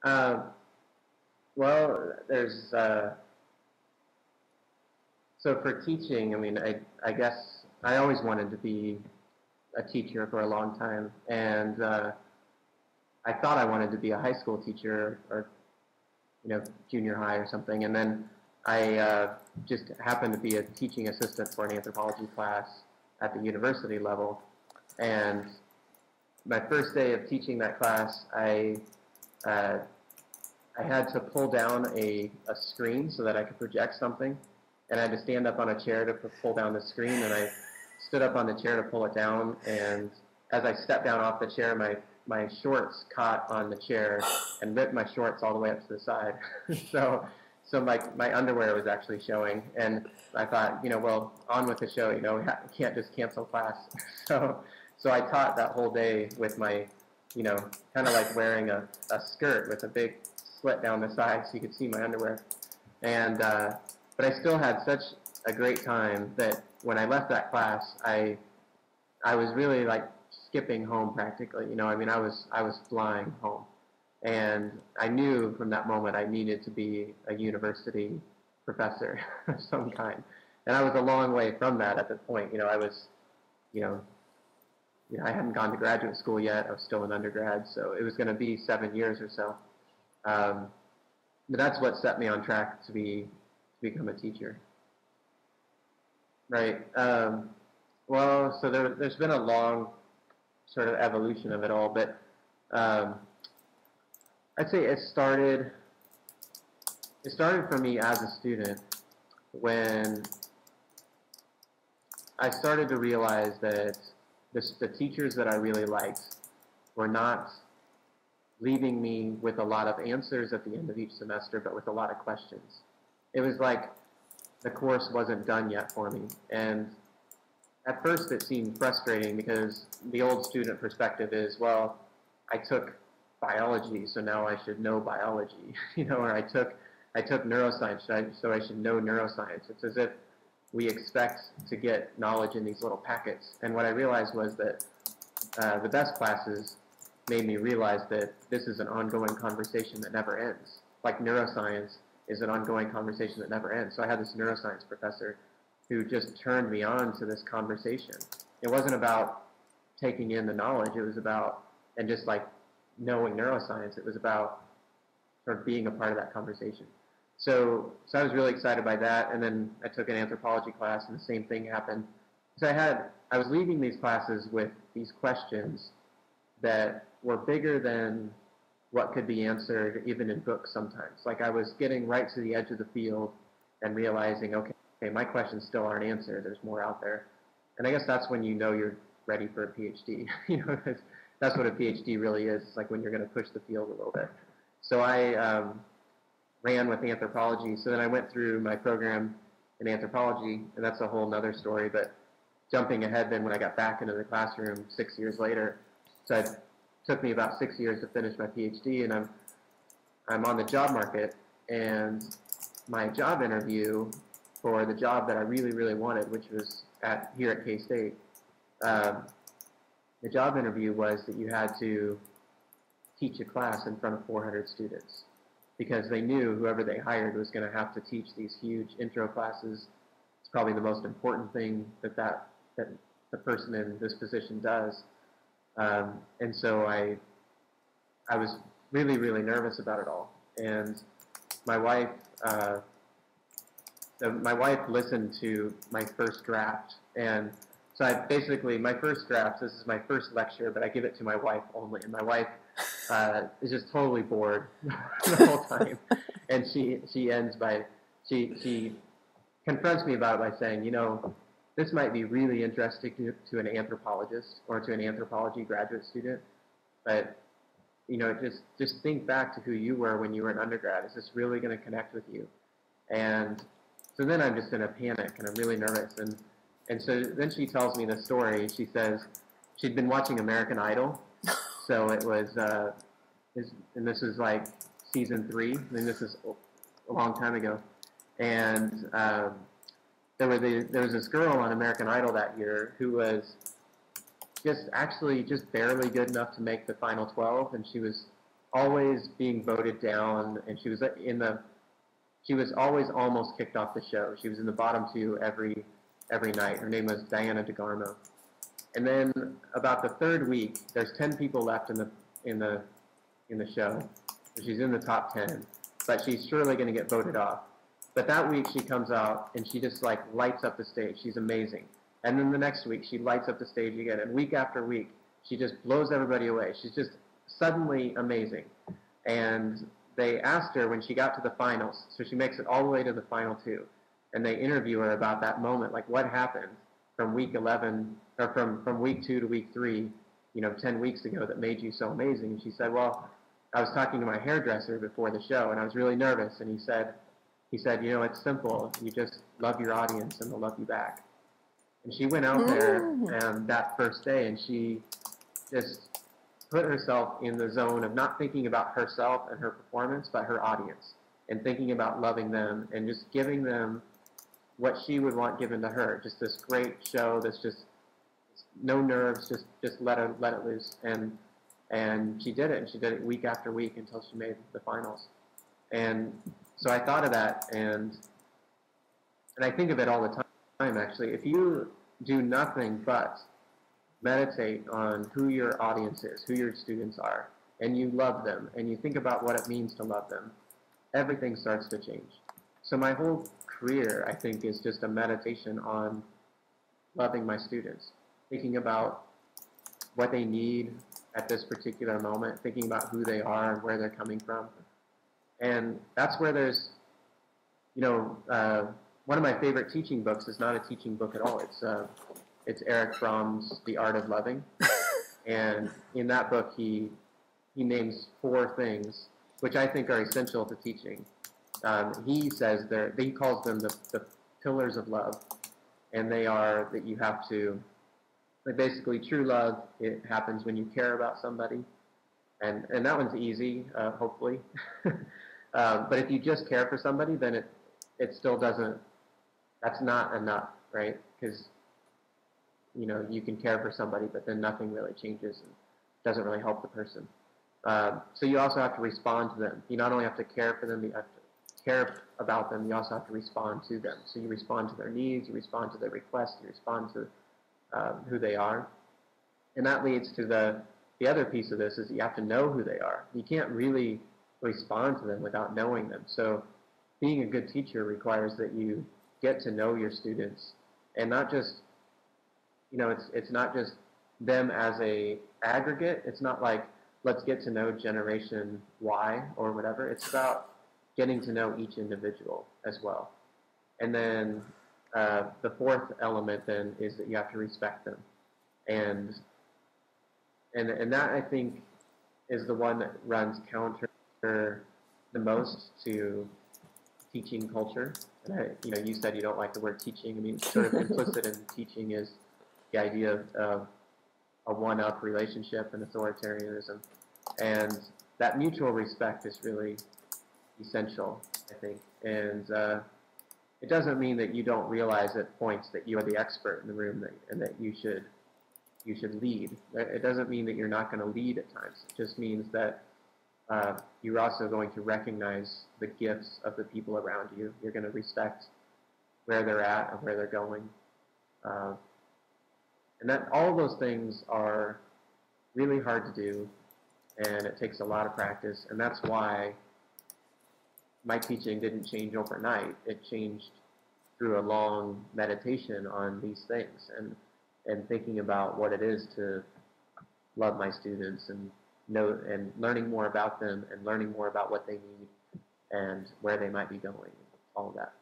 Uh, well, there's so for teaching. I mean, I guess I always wanted to be a teacher for a long time, and I thought I wanted to be a high school teacher or junior high or something, and then I just happened to be a teaching assistant for an anthropology class at the university level, and my first day of teaching that class, uh, I had to pull down a screen so that I could project something, and I had to stand up on a chair to pull down the screen, and I stood up on the chair to pull it down, and as I stepped down off the chair, my shorts caught on the chair and ripped my shorts all the way up to the side. so my underwear was actually showing, and I thought, well, on with the show, we can't just cancel class. So I taught that whole day with my, kind of like wearing a skirt with a big slit down the side so you could see my underwear. And but I still had such a great time that when I left that class, I was really like skipping home practically. I mean, I was flying home, and I knew from that moment I needed to be a university professor of some kind. And I was a long way from that at the point. I was, I hadn't gone to graduate school yet. I was still an undergrad, so it was going to be 7 years or so. But that's what set me on track to become a teacher. Right. Well, so there's been a long sort of evolution of it all, but I'd say it started for me as a student when I started to realize that the teachers that I really liked were not leaving me with a lot of answers at the end of each semester, but with a lot of questions. It was like the course wasn't done yet for me. And at first it seemed frustrating because the old student perspective is, well, I took biology, so now I should know biology, or I took neuroscience, so I should know neuroscience. It's as if we expect to get knowledge in these little packets. And what I realized was that the best classes made me realize that this is an ongoing conversation that never ends. Like neuroscience is an ongoing conversation that never ends. So I had this neuroscience professor who just turned me on to this conversation. It wasn't about taking in the knowledge, it was about, and just like knowing neuroscience, it was about sort of being a part of that conversation. So I was really excited by that, and then I took an anthropology class, and the same thing happened. So I was leaving these classes with these questions that were bigger than what could be answered even in books sometimes. Like I was getting right to the edge of the field and realizing, okay, my questions still aren't answered. There's more out there. And I guess that's when you know you're ready for a PhD. That's what a PhD really is. It's like when you're going to push the field a little bit. So I ran with anthropology. So then I went through my program in anthropology, and that's a whole other story. But jumping ahead then when I got back into the classroom 6 years later, so it took me about 6 years to finish my PhD, and I'm on the job market, and my job interview for the job that I really, really wanted, which was here at K-State, the job interview was that you had to teach a class in front of 400 students because they knew whoever they hired was going to have to teach these huge intro classes. It's probably the most important thing that the person in this position does. And so I was really, really nervous about it all. And my wife listened to my first draft, and so my first draft, this is my first lecture, but I give it to my wife only, and my wife is just totally bored the whole time, and she ends by, she confronts me about it by saying, this might be really interesting to an anthropologist or to an anthropology graduate student, but just think back to who you were when you were an undergrad. Is this really going to connect with you? And so then I'm just in a panic, and I'm really nervous. And so then she tells me the story. She says she'd been watching American Idol. So it was, and this is like season 3. I mean, this is a long time ago. And there was this girl on American Idol that year who was just barely good enough to make the final 12, and she was always being voted down, and she was always almost kicked off the show. She was in the bottom two every night. Her name was Diana DeGarmo. And then about the third week, there's 10 people left in the show. So she's in the top 10, but she's surely going to get voted off. But that week she comes out and she just like lights up the stage. She's amazing. And then the next week she lights up the stage again. And week after week she just blows everybody away. She's just suddenly amazing. And they asked her when she got to the finals, so she makes it all the way to the final two, and they interview her about that moment, like what happened from week 11, or from week 2 to week 3, 10 weeks ago that made you so amazing. And she said, well, I was talking to my hairdresser before the show, and I was really nervous, and he said, it's simple. You just love your audience, and they'll love you back. And she went out there that first day, and she just put herself in the zone of not thinking about herself and her performance, but her audience, and thinking about loving them and just giving them what she would want given to her. Just this great show that's just no nerves, just let it loose. And she did it, and she did it week after week until she made the finals. And so I thought of that, and I think of it all the time, actually. If you do nothing but meditate on who your audience is, who your students are, and you love them, and you think about what it means to love them, everything starts to change. So my whole career, I think, is just a meditation on loving my students, thinking about what they need at this particular moment, thinking about who they are and where they're coming from. And that's where there's, one of my favorite teaching books is not a teaching book at all. It's Eric Fromm's The Art of Loving. And in that book, he names 4 things which I think are essential to teaching. He says he calls them the pillars of love. And they are that you have to, like basically true love, it happens when you care about somebody. And that one's easy, hopefully. But if you just care for somebody, then it still doesn't, that's not enough, right? Because you can care for somebody, but then nothing really changes and doesn't really help the person. So you also have to respond to them. You not only have to care for them, you have to care about them, you also have to respond to them. So you respond to their needs, you respond to their requests, you respond to who they are. And that leads to the other piece of this is you have to know who they are. You can't really respond to them without knowing them. So being a good teacher requires that you get to know your students, and not just, it's not just them as a aggregate. It's not like, let's get to know generation Y or whatever. It's about getting to know each individual as well. And then the fourth element then is that you have to respect them. And that, I think, is the one that runs counter the most to teaching culture. And you said you don't like the word teaching. I mean, sort of implicit in teaching is the idea of a one-up relationship and authoritarianism. And that mutual respect is really essential, I think. And it doesn't mean that you don't realize at points that you are the expert in the room and that you should lead. It doesn't mean that you're not going to lead at times. It just means that you're also going to recognize the gifts of the people around you. You're going to respect where they're at and where they're going. And that all of those things are really hard to do, and it takes a lot of practice. And that's why my teaching didn't change overnight. It changed through a long meditation on these things and thinking about what it is to love my students and learning more about them and learning more about what they need and where they might be going, all of that.